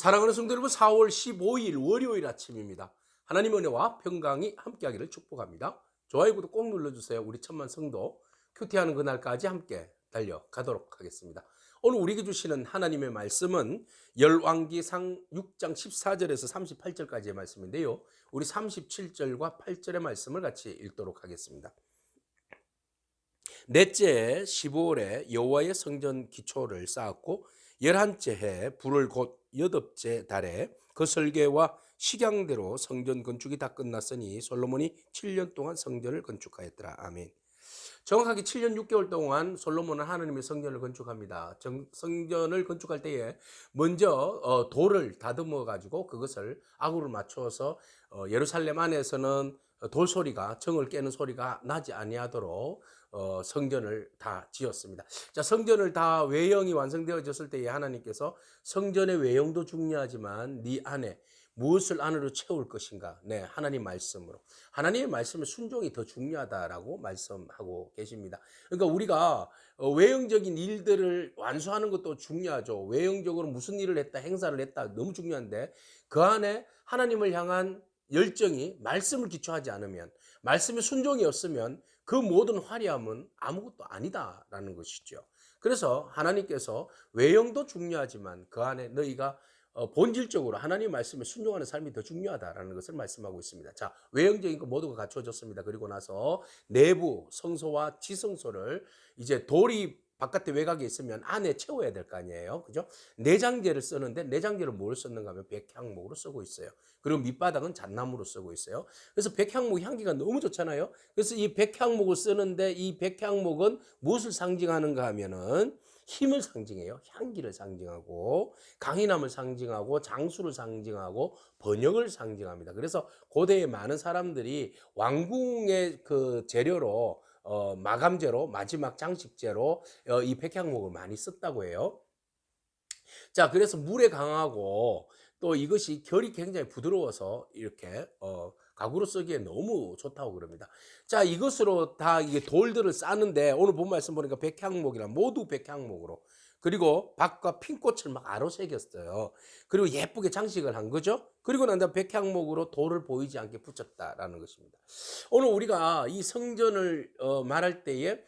사랑하는 성도 여러분, 4월 15일 월요일 아침입니다. 하나님 은혜와 평강이 함께하기를 축복합니다. 좋아요, 구독 꼭 눌러주세요. 우리 천만 성도 큐티하는 그날까지 함께 달려가도록 하겠습니다. 오늘 우리에게 주시는 하나님의 말씀은 열왕기상 6장 14절에서 38절까지의 말씀인데요. 우리 37절과 8절의 말씀을 같이 읽도록 하겠습니다. 넷째 15월에 여호와의 성전 기초를 쌓았고 11째 해 불을 곧 8째 달에 그 설계와 식양대로 성전 건축이 다 끝났으니 솔로몬이 7년 동안 성전을 건축하였더라. 아멘. 정확하게 7년 6개월 동안 솔로몬은 하나님의 성전을 건축합니다. 성전을 건축할 때에 먼저 돌을 다듬어 가지고 그것을 아구를 맞춰서 예루살렘 안에서는 돌 소리가, 정을 깨는 소리가 나지 아니하도록 성전을 다 지었습니다. 자, 성전을 다 외형이 완성되어졌을 때에 하나님께서 성전의 외형도 중요하지만 네 안에 무엇을 안으로 채울 것인가? 네, 하나님 말씀으로. 하나님의 말씀의 순종이 더 중요하다라고 말씀하고 계십니다. 그러니까 우리가 외형적인 일들을 완수하는 것도 중요하죠. 외형적으로 무슨 일을 했다, 행사를 했다, 너무 중요한데 그 안에 하나님을 향한 열정이 말씀을 기초하지 않으면, 말씀의 순종이 없으면 그 모든 화려함은 아무것도 아니다라는 것이죠. 그래서 하나님께서 외형도 중요하지만 그 안에 너희가 본질적으로 하나님 말씀에 순종하는 삶이 더 중요하다라는 것을 말씀하고 있습니다. 자, 외형적인 것 모두가 갖춰졌습니다. 그리고 나서 내부 성소와 지성소를 이제 돌이 바깥에 외곽에 있으면 안에 채워야 될 거 아니에요. 그죠? 내장재를 쓰는데 내장재를 뭘 썼는가 하면 백향목으로 쓰고 있어요. 그리고 밑바닥은 잣나무로 쓰고 있어요. 그래서 백향목 향기가 너무 좋잖아요. 그래서 이 백향목을 쓰는데 이 백향목은 무엇을 상징하는가 하면은 힘을 상징해요. 향기를 상징하고 강인함을 상징하고 장수를 상징하고 번영을 상징합니다. 그래서 고대의 많은 사람들이 왕궁의 그 재료로 마감재로 마지막 장식재로 이 백향목을 많이 썼다고 해요. 자, 그래서 물에 강하고 또 이것이 결이 굉장히 부드러워서 이렇게 가구로 쓰기에 너무 좋다고 그럽니다. 자, 이것으로 다 이게 돌들을 싸는데 오늘 본 말씀 보니까 백향목이라 모두 백향목으로, 그리고 박과 핀꽃을 막 아로새겼어요. 그리고 예쁘게 장식을 한 거죠. 그리고 난 다음 백향목으로 돌을 보이지 않게 붙였다라는 것입니다. 오늘 우리가 이 성전을 말할 때에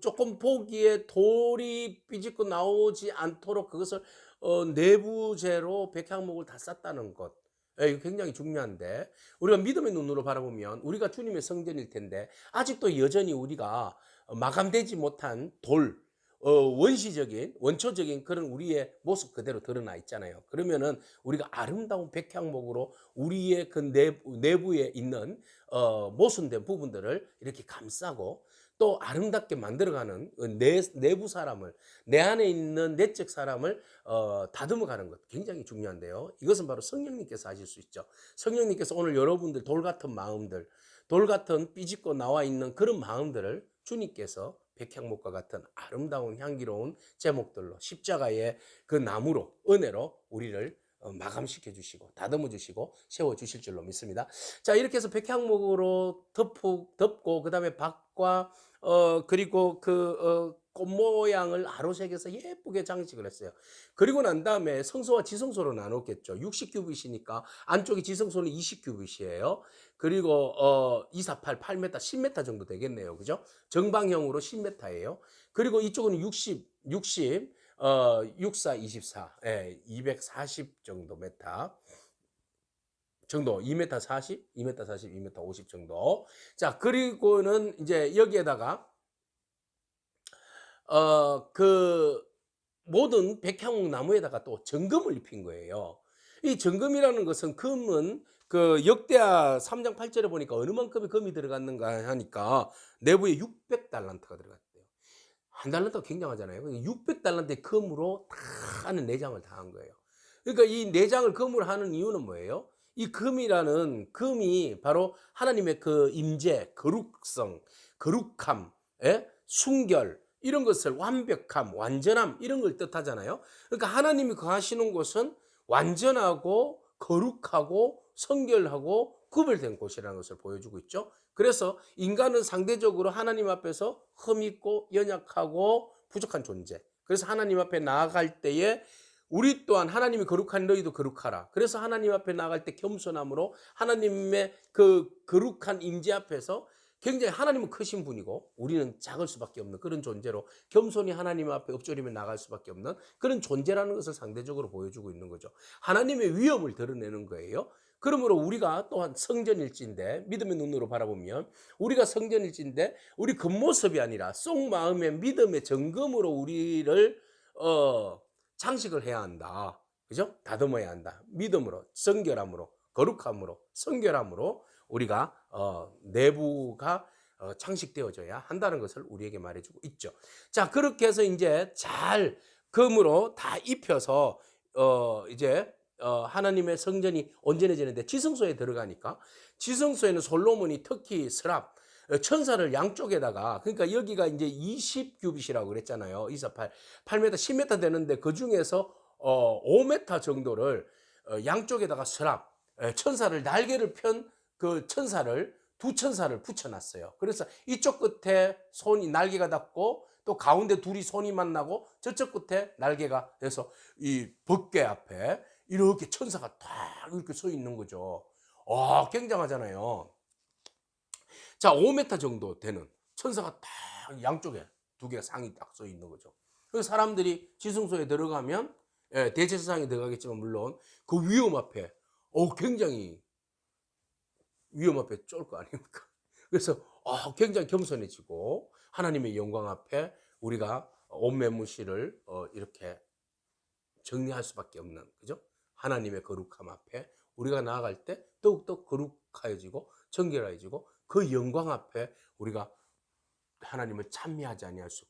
조금 보기에 돌이 삐집고 나오지 않도록 그것을 내부재로 백향목을 다 쌌다는 것. 예, 이거 굉장히 중요한데 우리가 믿음의 눈으로 바라보면 우리가 주님의 성전일 텐데 아직도 여전히 우리가 마감되지 못한 돌, 원시적인 원초적인 그런 우리의 모습 그대로 드러나 있잖아요. 그러면은 우리가 아름다운 백향목으로 우리의 그 내부에 있는 모순된 부분들을 이렇게 감싸고 또 아름답게 만들어가는 내부 사람을, 내 안에 있는 내적 사람을 다듬어가는 것 굉장히 중요한데요. 이것은 바로 성령님께서 하실 수 있죠. 성령님께서 오늘 여러분들 돌 같은 마음들, 돌 같은 삐집고 나와 있는 그런 마음들을 주님께서 백향목과 같은 아름다운 향기로운 제목들로 십자가의 그 나무로 은혜로 우리를 마감시켜 주시고 다듬어 주시고 세워 주실 줄로 믿습니다. 자, 이렇게 해서 백향목으로 덮고 그다음에 박과 그리고 꽃 모양을 아로새겨서 예쁘게 장식을 했어요. 그리고 난 다음에 성소와 지성소로 나눴겠죠. 60규빗이니까 안쪽에 지성소는 20규빗이에요. 그리고 2, 4, 8, 8m, 10m 정도 되겠네요. 그죠? 정방형으로 10m예요. 그리고 이쪽은 60, 64, 24, 예, 240 정도 메타 정도, 2m 40, 2m 40, 2m 50 정도. 자, 그리고는 이제 여기에다가 그 모든 백향목 나무에다가 또 정금을 입힌 거예요. 이 정금이라는 것은, 금은 그 역대하 3장 8절에 보니까 어느 만큼의 금이 들어갔는가 하니까 내부에 600달란트가 들어갔대요. 한 달란트가 굉장하잖아요. 600달란트의 금으로 다 하는 내장을 다 한 거예요. 그러니까 이 내장을 금으로 하는 이유는 뭐예요? 이 금이 바로 하나님의 그 임재, 거룩성, 거룩함, 순결, 이런 것을, 완벽함, 완전함, 이런 걸 뜻하잖아요. 그러니까 하나님이 거하시는 곳은 완전하고 거룩하고 성결하고 구별된 곳이라는 것을 보여주고 있죠. 그래서 인간은 상대적으로 하나님 앞에서 흠있고 연약하고 부족한 존재. 그래서 하나님 앞에 나아갈 때에 우리 또한 하나님이 거룩한 너희도 거룩하라. 그래서 하나님 앞에 나갈 때 겸손함으로 하나님의 그 거룩한 임재 앞에서 굉장히 하나님은 크신 분이고 우리는 작을 수밖에 없는 그런 존재로 겸손히 하나님 앞에 엎조리며 나갈 수밖에 없는 그런 존재라는 것을 상대적으로 보여주고 있는 거죠. 하나님의 위엄을 드러내는 거예요. 그러므로 우리가 또한 성전일지인데 믿음의 눈으로 바라보면 우리가 성전일지인데 우리 겉모습이 아니라 속마음의 믿음의 점검으로 우리를 장식을 해야 한다. 그죠? 다듬어야 한다. 믿음으로, 성결함으로, 거룩함으로, 성결함으로 우리가 내부가 장식되어져야 한다는 것을 우리에게 말해주고 있죠. 자, 그렇게 해서 이제 잘 금으로 다 입혀서 이제 하나님의 성전이 온전해지는데 지성소에 들어가니까 지성소에는 솔로몬이 특히 스랍 천사를 양쪽에다가 그러니까 여기가 이제 20규빗이라고 그랬잖아요. 28, 8m, 10m 되는데 그 중에서 5m 정도를 양쪽에다가 스랍 천사를 날개를 편 그 천사를 두 천사를 붙여놨어요. 그래서 이쪽 끝에 손이 날개가 닿고 또 가운데 둘이 손이 만나고 저쪽 끝에 날개가 돼서 이 법궤 앞에 이렇게 천사가 딱 이렇게 서 있는 거죠. 굉장하잖아요. 자, 5m 정도 되는 천사가 딱 양쪽에 두 개가 상이 딱 서 있는 거죠. 그래서 사람들이 지성소에 들어가면 대제사장에 들어가겠지만 물론 그 위험 앞에 굉장히 위험 앞에 쫄 거 아닙니까? 그래서 굉장히 겸손해지고 하나님의 영광 앞에 우리가 옷매무시를 이렇게 정리할 수밖에 없는 그죠? 하나님의 거룩함 앞에 우리가 나아갈 때 더욱더 거룩하여지고 정결해지고 그 영광 앞에 우리가 하나님을 찬미하지 아니할 수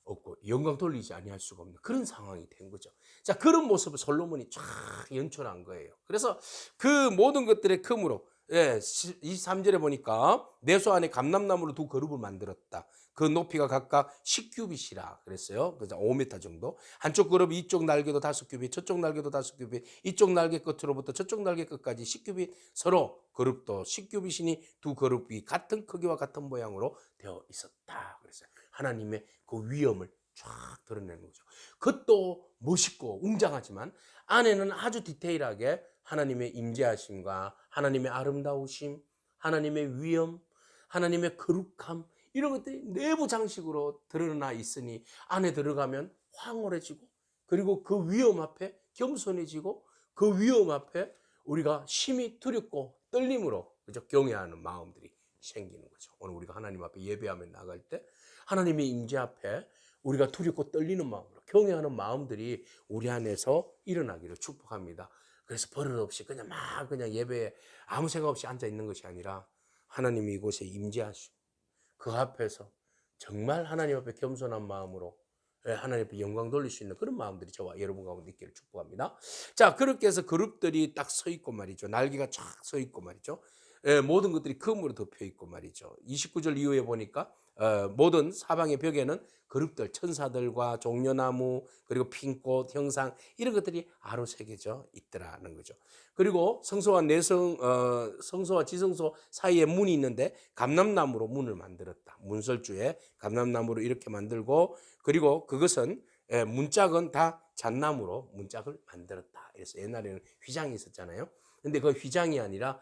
없고 영광 돌리지 아니할 수가 없는 그런 상황이 된 거죠. 자, 그런 모습을 솔로몬이 쫙 연출한 거예요. 그래서 그 모든 것들의 큼으로 23절에 보니까 내소 안에 감람나무로 두 그룹을 만들었다. 그 높이가 각각 10규빗이라 그랬어요. 그래서 5m 정도. 한쪽 그룹 이쪽 날개도 5규빗, 저쪽 날개도 5규빗, 이쪽 날개 끝으로부터 저쪽 날개 끝까지 10규빗 서로 그룹도 10규빗이니 두 그룹이 같은 크기와 같은 모양으로 되어 있었다. 그랬어요. 하나님의 그 위엄을 쫙 드러내는 거죠. 그것도 멋있고 웅장하지만 안에는 아주 디테일하게 하나님의 임재하심과 하나님의 아름다우심, 하나님의 위엄, 하나님의 거룩함 이런 것들이 내부 장식으로 드러나 있으니 안에 들어가면 황홀해지고 그리고 그 위엄 앞에 겸손해지고 그 위엄 앞에 우리가 심히 두렵고 떨림으로 그죠? 경외하는 마음들이 생기는 거죠. 오늘 우리가 하나님 앞에 예배하며 나갈 때 하나님의 임재 앞에 우리가 두렵고 떨리는 마음으로 경외하는 마음들이 우리 안에서 일어나기를 축복합니다. 그래서 버릇 없이 그냥 예배에 아무 생각 없이 앉아 있는 것이 아니라 하나님이 이곳에 임재하시고 그 앞에서 정말 하나님 앞에 겸손한 마음으로 하나님 앞에 영광 돌릴 수 있는 그런 마음들이 저와 여러분 가운데 있기를 축복합니다. 자, 그렇게 해서 그룹들이 딱 서 있고 말이죠. 날개가 쫙 서 있고 말이죠. 모든 것들이 금으로 덮여 있고 말이죠. 29절 이후에 보니까 모든 사방의 벽에는 그룹들, 천사들과 종려나무 그리고 핀꽃 형상 이런 것들이 아로 새겨져 있더라는 거죠. 그리고 성소와 성소와 지성소 사이에 문이 있는데 감람나무로 문을 만들었다. 문설주에 감람나무로 이렇게 만들고 그리고 그것은 문짝은 다 잣나무로 문짝을 만들었다. 그래서 옛날에는 휘장이 있었잖아요. 근데 그 휘장이 아니라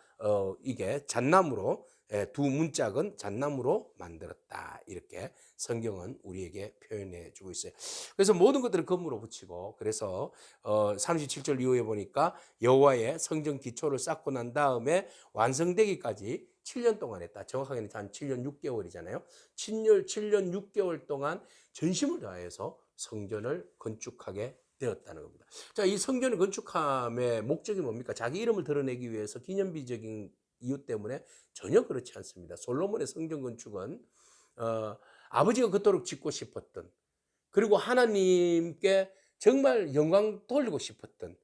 이게 잣나무로 두 문짝은 잣나무로 만들었다. 이렇게 성경은 우리에게 표현해 주고 있어요. 그래서 모든 것들을 금으로 붙이고 그래서 37절 이후에 보니까 여호와의 성전 기초를 쌓고 난 다음에 완성되기까지 7년 동안 했다. 정확하게는 한 7년 6개월이잖아요. 7년 6개월 동안 전심을 다해서 성전을 건축하게 되었다는 겁니다. 자, 이 성전을 건축함의 목적이 뭡니까? 자기 이름을 드러내기 위해서 기념비적인 이유 때문에 전혀 그렇지 않습니다. 솔로몬의 성전 건축은 아버지가 그토록 짓고 싶었던 그리고 하나님께 정말 영광 돌리고 싶었던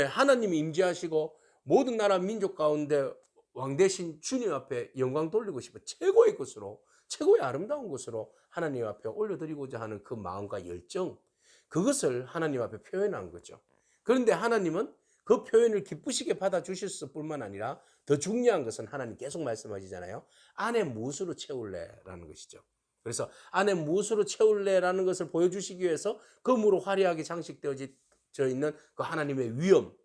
하나님이 임재하시고 모든 나라 민족 가운데 왕 대신 주님 앞에 영광 돌리고 싶은 최고의 것으로 최고의 아름다운 것으로 하나님 앞에 올려드리고자 하는 그 마음과 열정 그것을 하나님 앞에 표현한 거죠. 그런데 하나님은 그 표현을 기쁘시게 받아주실 뿐만 아니라 더 중요한 것은 하나님 계속 말씀하시잖아요. 안에 무엇으로 채울래라는 것이죠. 그래서 안에 무엇으로 채울래라는 것을 보여주시기 위해서 금으로 화려하게 장식되어진 있는 그 하나님의 위엄,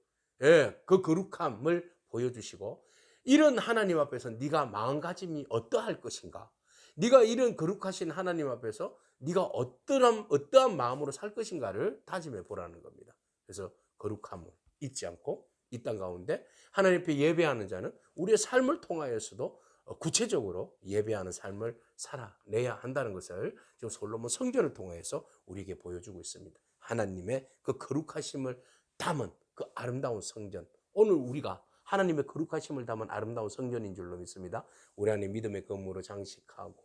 예, 그 거룩함을 보여주시고 이런 하나님 앞에서 네가 마음가짐이 어떠할 것인가? 네가 이런 거룩하신 하나님 앞에서 네가 어떠한 마음으로 살 것인가를 다짐해 보라는 겁니다. 그래서 거룩함을 잊지 않고 이 땅 가운데 하나님 앞에 예배하는 자는 우리의 삶을 통하여서도 구체적으로 예배하는 삶을 살아내야 한다는 것을 지금 솔로몬 성전을 통해서 우리에게 보여주고 있습니다. 하나님의 그 거룩하심을 담은 그 아름다운 성전. 오늘 우리가 하나님의 거룩하심을 담은 아름다운 성전인 줄로 믿습니다. 우리 안에 믿음의 건물로 장식하고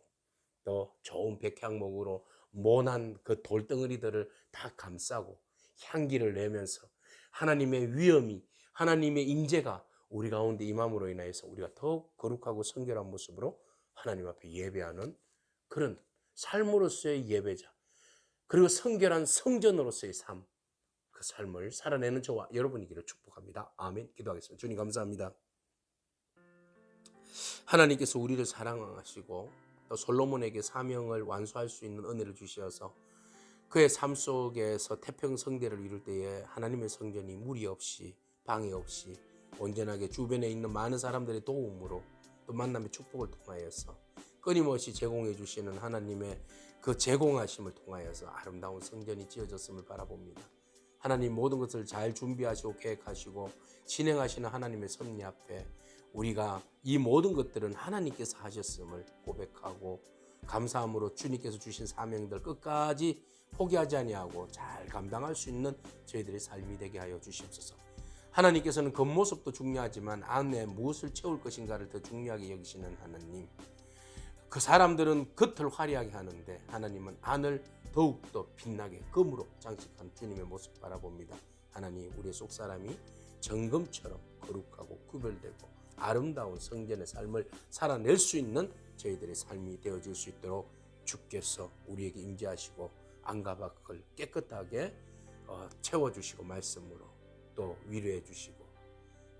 또 좋은 백향목으로 모난 그 돌덩어리들을 다 감싸고 향기를 내면서 하나님의 위엄이, 하나님의 임재가 우리 가운데 임함으로 인하여서 우리가 더욱 거룩하고 성결한 모습으로 하나님 앞에 예배하는 그런 삶으로서의 예배자, 그리고 성결한 성전으로서의 삶, 그 삶을 살아내는 저와 여러분이기를 축복합니다. 아멘. 기도하겠습니다. 주님 감사합니다. 하나님께서 우리를 사랑하시고 또 솔로몬에게 사명을 완수할 수 있는 은혜를 주셔서 그의 삶 속에서 태평성대를 이룰 때에 하나님의 성전이 무리 없이 방해 없이 온전하게 주변에 있는 많은 사람들의 도움으로 또 만남의 축복을 통하여서 끊임없이 제공해 주시는 하나님의 그 제공하심을 통하여서 아름다운 성전이 지어졌음을 바라봅니다. 하나님 모든 것을 잘 준비하시고 계획하시고 진행하시는 하나님의 섭리 앞에 우리가 이 모든 것들은 하나님께서 하셨음을 고백하고 감사함으로 주님께서 주신 사명들 끝까지 포기하지 아니하고 잘 감당할 수 있는 저희들의 삶이 되게 하여 주시옵소서. 하나님께서는 겉모습도 중요하지만 안에 무엇을 채울 것인가를 더 중요하게 여기시는 하나님. 그 사람들은 겉을 화려하게 하는데 하나님은 안을 더욱더 빛나게 금으로 장식한 주님의 모습 바라봅니다. 하나님, 우리의 속사람이 정금처럼 거룩하고 구별되고 아름다운 성전의 삶을 살아낼 수 있는 저희들의 삶이 되어질 수 있도록 주께서 우리에게 임재하시고 안과 밖을 깨끗하게 채워주시고 말씀으로 또 위로해 주시고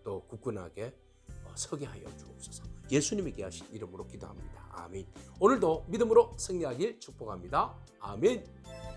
또 굳건하게 서게 하여 주옵소서. 예수님이 귀하신 이름으로 기도합니다. 아멘. 오늘도 믿음으로 승리하길 축복합니다. 아멘.